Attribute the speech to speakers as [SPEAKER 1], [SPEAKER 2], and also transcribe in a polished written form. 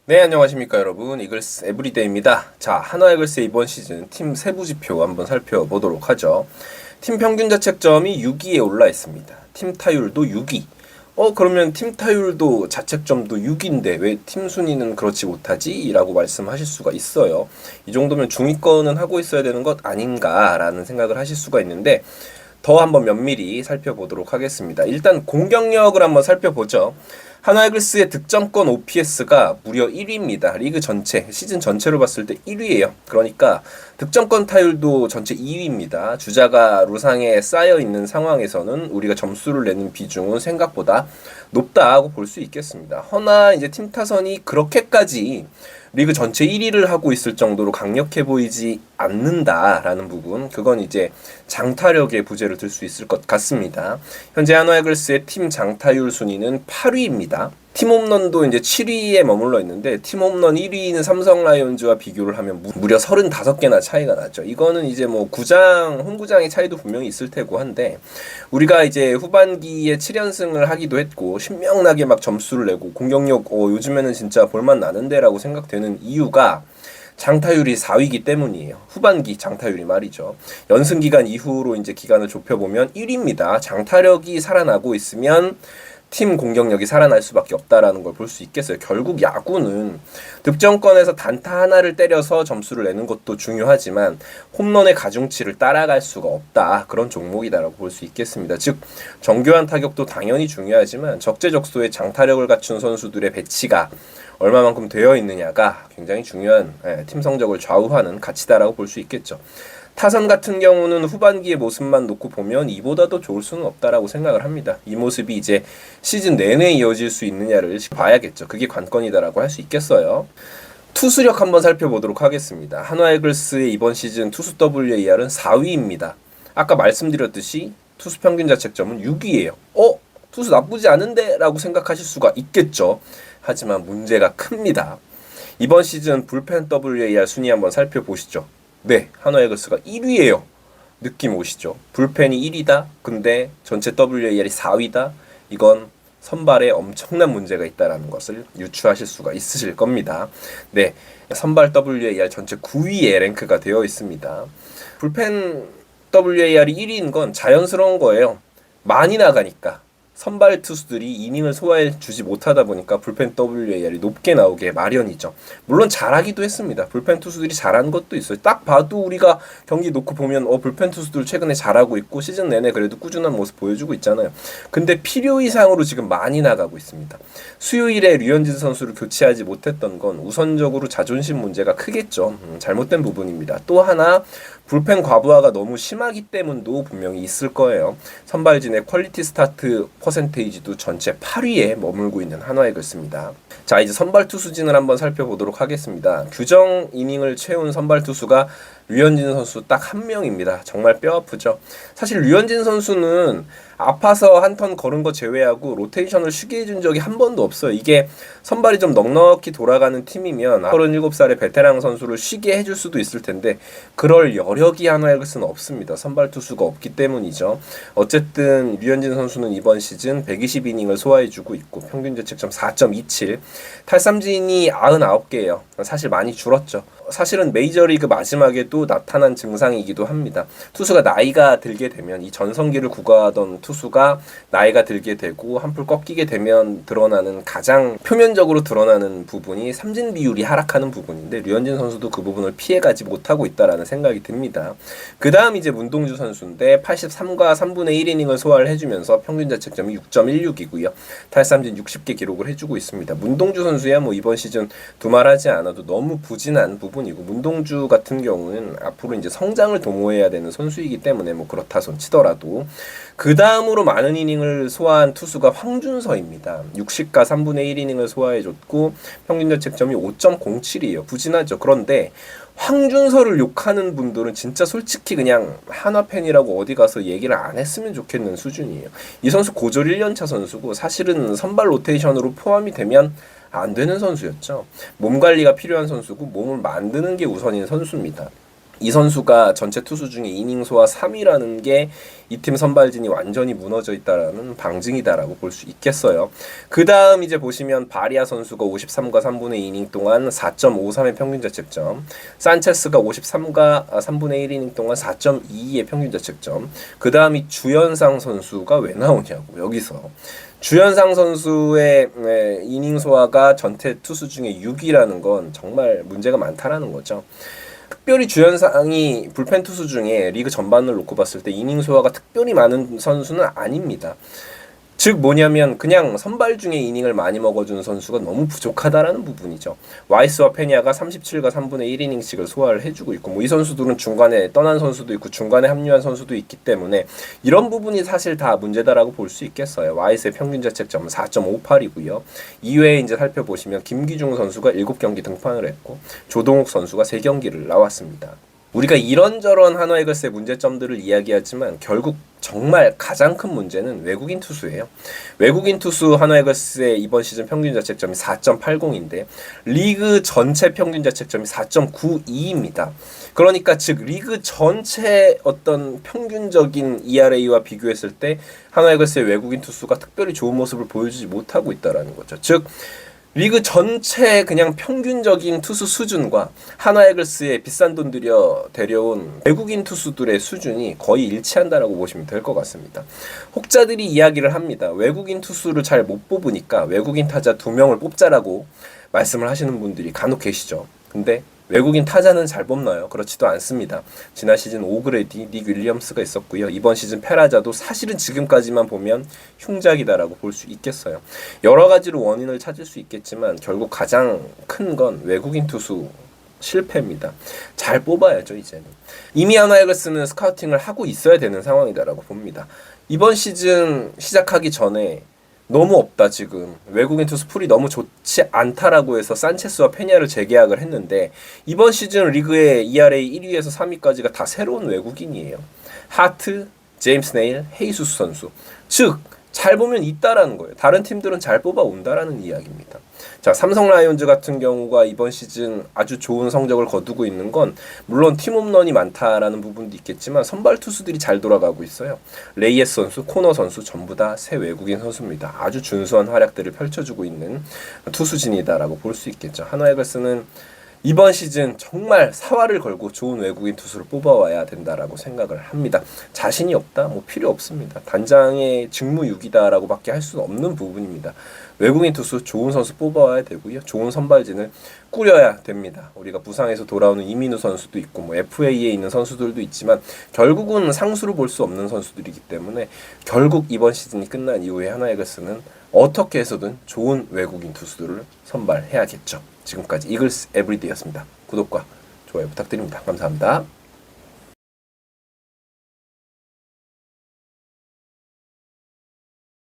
[SPEAKER 1] 네, 안녕하십니까 여러분. 이글스 에브리데이입니다. 자, 한화 이글스의 이번 시즌 팀 세부 지표 한번 살펴보도록 하죠. 팀 평균 자책점이 6위에 올라 있습니다. 팀 타율도 6위. 그러면 팀 타율도 자책점도 6위인데 왜 팀 순위는 그렇지 못하지? 라고 말씀하실 수가 있어요. 이 정도면 중위권은 하고 있어야 되는 것 아닌가라는 생각을 하실 수가 있는데 더 한번 면밀히 살펴보도록 하겠습니다. 일단 공격력을 한번 살펴보죠. 한화 이글스의 득점권 OPS가 무려 1위입니다. 리그 전체, 시즌 전체로 봤을 때 1위예요. 그러니까 득점권 타율도 전체 2위입니다. 주자가 루상에 쌓여 있는 상황에서는 우리가 점수를 내는 비중은 생각보다 높다고 볼 수 있겠습니다. 허나 이제 팀 타선이 그렇게까지 리그 전체 1위를 하고 있을 정도로 강력해 보이지 않는다라는 부분, 그건 이제 장타력의 부재를 들 수 있을 것 같습니다. 현재 한화 이글스의 팀 장타율 순위는 8위입니다. 팀 홈런도 이제 7위에 머물러 있는데 팀 홈런 1위는 삼성 라이온즈와 비교를 하면 무려 35개나 차이가 나죠. 이거는 이제 뭐 홈구장의 차이도 분명히 있을 테고 한데, 우리가 이제 후반기에 7연승을 하기도 했고 신명나게 막 점수를 내고 공격력 요즘에는 진짜 볼만 나는데라고 생각되는 이유가 장타율이 4위이기 때문이에요. 후반기 장타율이 말이죠. 연승 기간 이후로 이제 기간을 좁혀보면 1위입니다. 장타력이 살아나고 있으면 팀 공격력이 살아날 수밖에 없다라는 걸 볼 수 있겠어요. 결국 야구는 득점권에서 단타 하나를 때려서 점수를 내는 것도 중요하지만 홈런의 가중치를 따라갈 수가 없다. 그런 종목이다라고 볼 수 있겠습니다. 즉 정교한 타격도 당연히 중요하지만 적재적소에 장타력을 갖춘 선수들의 배치가 얼마만큼 되어 있느냐가 굉장히 중요한 팀 성적을 좌우하는 가치다라고 볼 수 있겠죠. 타선 같은 경우는 후반기의 모습만 놓고 보면 이보다 더 좋을 수는 없다라고 생각을 합니다. 이 모습이 이제 시즌 내내 이어질 수 있느냐를 봐야겠죠. 그게 관건이다라고 할 수 있겠어요. 투수력 한번 살펴보도록 하겠습니다. 한화 이글스의 이번 시즌 투수 WAR은 4위입니다. 아까 말씀드렸듯이 투수 평균 자책점은 6위예요. 투수 나쁘지 않은데? 라고 생각하실 수가 있겠죠. 하지만 문제가 큽니다. 이번 시즌 불펜 WAR 순위 한번 살펴보시죠. 네, 한화 이글스가 1위예요. 느낌 오시죠? 불펜이 1위다. 근데 전체 WAR이 4위다. 이건 선발에 엄청난 문제가 있다는 것을 유추하실 수가 있으실 겁니다. 네, 선발 WAR 전체 9위에 랭크가 되어 있습니다. 불펜 WAR이 1위인 건 자연스러운 거예요. 많이 나가니까. 선발 투수들이 이닝을 소화해 주지 못하다 보니까 불펜 WAR이 높게 나오게 마련이죠. 물론 잘하기도 했습니다. 불펜 투수들이 잘한 것도 있어요. 딱 봐도 우리가 경기 놓고 보면 불펜 투수들 최근에 잘하고 있고 시즌 내내 그래도 꾸준한 모습 보여주고 있잖아요. 근데 필요 이상으로 지금 많이 나가고 있습니다. 수요일에 류현진 선수를 교체하지 못했던 건 우선적으로 자존심 문제가 크겠죠. 잘못된 부분입니다. 또 하나 불펜 과부하가 너무 심하기 때문도 분명히 있을 거예요. 선발진의 퀄리티 스타트 퍼센테이지도 전체 8위에 머물고 있는 한화 이글스입니다. 자, 이제 선발 투수진을 한번 살펴보도록 하겠습니다. 규정 이닝을 채운 선발 투수가 류현진 선수 딱 한 명입니다. 정말 뼈아프죠. 사실 류현진 선수는 아파서 한 턴 걸은 거 제외하고 로테이션을 쉬게 해준 적이 한 번도 없어요. 이게 선발이 좀 넉넉히 돌아가는 팀이면 37살의 베테랑 선수를 쉬게 해줄 수도 있을 텐데 그럴 여력이 한화 이글스는 없습니다. 선발 투수가 없기 때문이죠. 어쨌든 류현진 선수는 이번 시즌 120이닝을 소화해주고 있고 평균 자책점 4.27, 탈삼진이 99개예요. 사실 많이 줄었죠. 사실은 메이저리그 마지막에도 나타난 증상이기도 합니다. 투수가 나이가 들게 되면 이 전성기를 구가하던 투수가 나이가 들게 되고 한풀 꺾이게 되면 드러나는 가장 표면적으로 드러나는 부분이 삼진 비율이 하락하는 부분인데 류현진 선수도 그 부분을 피해가지 못하고 있다라는 생각이 듭니다. 그 다음 이제 문동주 선수인데 83과 3분의 1이닝을 소화를 해주면서 평균 자책점이 6.16이고요. 탈삼진 60개 기록을 해주고 있습니다. 문동주 선수야 뭐 이번 시즌 두말하지 않아도 너무 부진한 부분이고 문동주 같은 경우는 앞으로 이제 성장을 도모해야 되는 선수이기 때문에 뭐 그렇다 손 치더라도 그 다음으로 많은 이닝을 소화한 투수가 황준서입니다. 60과 3분의 1이닝을 소화해줬고 평균 자책점이 5.07이에요. 부진하죠. 그런데 황준서를 욕하는 분들은 진짜 솔직히 그냥 한화 팬이라고 어디 가서 얘기를 안 했으면 좋겠는 수준이에요. 이 선수 고졸 1년차 선수고 사실은 선발 로테이션으로 포함이 되면 안 되는 선수였죠. 몸 관리가 필요한 선수고 몸을 만드는 게 우선인 선수입니다. 이 선수가 전체 투수 중에 이닝 소화 3위라는 게 이 팀 선발진이 완전히 무너져 있다라는 방증이다라고 볼 수 있겠어요. 그 다음 이제 보시면 바리아 선수가 53과 3분의 2이닝 동안 4.53의 평균 자책점, 산체스가 53과 3분의 1이닝 동안 4.22의 평균 자책점. 그 다음이 주연상 선수가 왜 나오냐고 여기서. 주연상 선수의 이닝 소화가 전체 투수 중에 6위라는 건 정말 문제가 많다라는 거죠. 특별히 주연상이 불펜 투수 중에 리그 전반을 놓고 봤을 때 이닝 소화가 특별히 많은 선수는 아닙니다. 즉 뭐냐면 그냥 선발 중에 이닝을 많이 먹어주는 선수가 너무 부족하다라는 부분이죠. 와이스와 페냐가 37과 3분의 1이닝씩을 소화를 해주고 있고 이 선수들은 중간에 떠난 선수도 있고 중간에 합류한 선수도 있기 때문에 이런 부분이 사실 다 문제다라고 볼 수 있겠어요. 와이스의 평균 자책점은 4.58이고요. 이외에 이제 살펴보시면 김기중 선수가 7경기 등판을 했고 조동욱 선수가 3경기를 나왔습니다. 우리가 이런저런 한화 이글스의 문제점들을 이야기하지만 결국 정말 가장 큰 문제는 외국인 투수예요. 외국인 투수 한화 이글스의 이번 시즌 평균 자책점이 4.80인데 리그 전체 평균 자책점이 4.92입니다. 그러니까 즉 리그 전체 어떤 평균적인 ERA와 비교했을 때 한화 이글스의 외국인 투수가 특별히 좋은 모습을 보여주지 못하고 있다라는 거죠. 즉 리그 전체 그냥 평균적인 투수 수준과 한화 이글스의 비싼 돈 들여 데려온 외국인 투수들의 수준이 거의 일치한다라고 보시면 될 것 같습니다. 혹자들이 이야기를 합니다. 외국인 투수를 잘 못 뽑으니까 외국인 타자 2명을 뽑자라고 말씀을 하시는 분들이 간혹 계시죠. 근데 외국인 타자는 잘 뽑나요? 그렇지도 않습니다. 지난 시즌 오그레디, 닉 윌리엄스가 있었고요. 이번 시즌 페라자도 사실은 지금까지만 보면 흉작이다라고 볼 수 있겠어요. 여러 가지로 원인을 찾을 수 있겠지만 결국 가장 큰 건 외국인 투수 실패입니다. 잘 뽑아야죠 이제는. 이미 한화 이글스는 스카우팅을 하고 있어야 되는 상황이다라고 봅니다. 이번 시즌 시작하기 전에 너무 없다 지금 외국인 투수 풀이 너무 좋지 않다라고 해서 산체스와 페냐를 재계약을 했는데 이번 시즌 리그의 ERA 1위에서 3위까지가 다 새로운 외국인이에요. 하트, 제임스 네일, 헤이수스 선수. 즉 잘 보면 있다라는 거예요. 다른 팀들은 잘 뽑아온다라는 이야기입니다. 자, 삼성 라이온즈 같은 경우가 이번 시즌 아주 좋은 성적을 거두고 있는 건 물론 팀 홈런이 많다라는 부분도 있겠지만 선발 투수들이 잘 돌아가고 있어요. 레이에스 선수, 코너 선수 전부 다 새 외국인 선수입니다. 아주 준수한 활약들을 펼쳐주고 있는 투수진이다라고 볼 수 있겠죠. 한화 이글스는 이번 시즌 정말 사활을 걸고 좋은 외국인 투수를 뽑아와야 된다라고 생각을 합니다. 자신이 없다? 뭐 필요 없습니다. 단장의 직무유기다라고 밖에 할 수는 없는 부분입니다. 외국인 투수 좋은 선수 뽑아와야 되고요. 좋은 선발진을 꾸려야 됩니다. 우리가 부상에서 돌아오는 이민우 선수도 있고 뭐 FA에 있는 선수들도 있지만 결국은 상수로 볼 수 없는 선수들이기 때문에 결국 이번 시즌이 끝난 이후에 한화 이글스는 어떻게 해서든 좋은 외국인 투수들을 선발해야겠죠. 지금까지 이글스 에브리데이였습니다. 구독과 좋아요 부탁드립니다. 감사합니다.